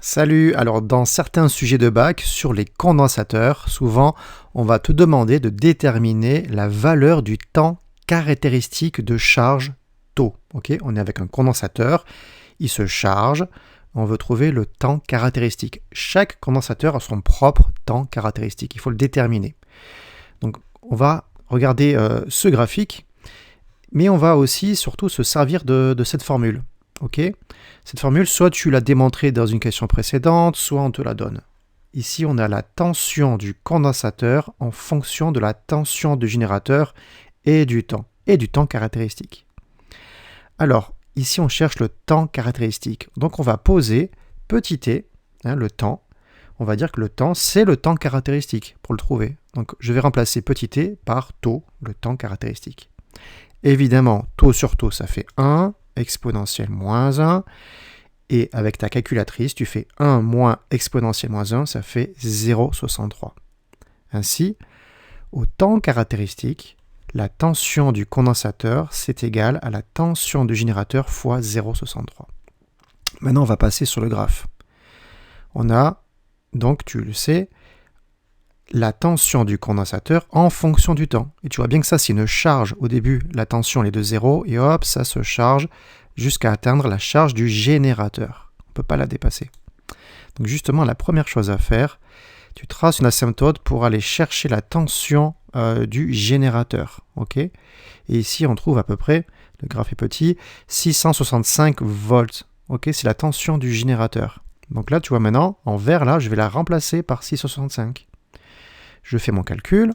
Salut, alors dans certains sujets de bac, sur les condensateurs, souvent on va te demander de déterminer la valeur du temps caractéristique de charge taux. On est avec un condensateur, il se charge, on veut trouver le temps caractéristique. Chaque condensateur a son propre temps caractéristique, il faut le déterminer. Donc on va regarder ce graphique, mais on va aussi surtout se servir de cette formule. Cette formule, soit tu l'as démontrée dans une question précédente, soit on te la donne. Ici, on a la tension du condensateur en fonction de la tension du générateur et du temps caractéristique. Alors, ici, on cherche le temps caractéristique. Donc, on va poser petit t, le temps. On va dire que le temps, c'est le temps caractéristique pour le trouver. Donc, je vais remplacer petit t par taux, le temps caractéristique. Évidemment, taux sur taux, ça fait 1. Exponentielle moins 1, et avec ta calculatrice, tu fais 1 moins exponentielle moins 1, ça fait 0,63. Ainsi, au temps caractéristique, la tension du condensateur, c'est égal à la tension du générateur fois 0,63. Maintenant, on va passer sur le graphe. On a, donc tu le sais, la tension du condensateur en fonction du temps. Et tu vois bien que ça, c'est une charge. Au début, la tension elle est de 0, et hop, ça se charge jusqu'à atteindre la charge du générateur. On ne peut pas la dépasser. Donc justement, la première chose à faire, tu traces une asymptote pour aller chercher la tension du générateur. Et ici, on trouve à peu près, le graphe est petit, 665 volts. C'est la tension du générateur. Donc là, tu vois maintenant, en vert, là, je vais la remplacer par 665. Je fais mon calcul,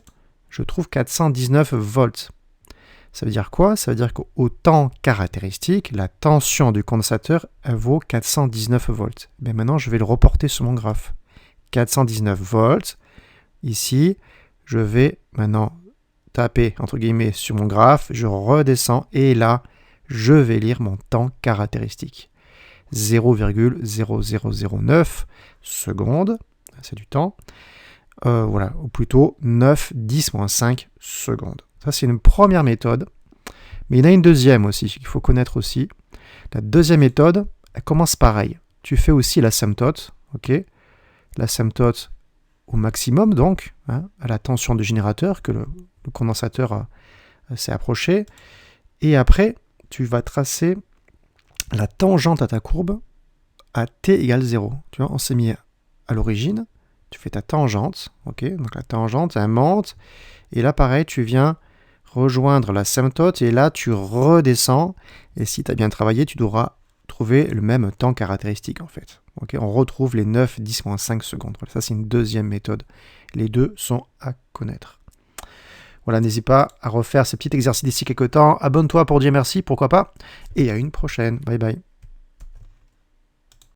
je trouve 419 volts. Ça veut dire quoi? Ça veut dire qu'au temps caractéristique, la tension du condensateur elle vaut 419 volts. Mais maintenant, je vais le reporter sur mon graphe. 419 volts. Ici, je vais maintenant taper, entre guillemets, sur mon graphe. Je redescends et là, je vais lire mon temps caractéristique. 0,0009 secondes. C'est du temps. Ou plutôt 9, 10 moins 5 secondes. Ça, c'est une première méthode. Mais il y en a une deuxième aussi, qu'il faut connaître aussi. La deuxième méthode, elle commence pareil. Tu fais aussi l'asymptote, l'asymptote au maximum, donc, à la tension du générateur, que le condensateur s'est approché. Et après, tu vas tracer la tangente à ta courbe à t égale 0. Tu vois, on s'est mis à l'origine. Tu fais ta tangente, donc la tangente, elle monte, et là, pareil, tu viens rejoindre l'asymptote, et là, tu redescends, et si tu as bien travaillé, tu devras trouver le même temps caractéristique, en fait. On retrouve les 9, 10, moins 5 secondes. Voilà, ça, c'est une deuxième méthode. Les deux sont à connaître. Voilà, n'hésite pas à refaire ces petits exercices d'ici quelques temps. Abonne-toi pour dire merci, pourquoi pas, et à une prochaine. Bye bye.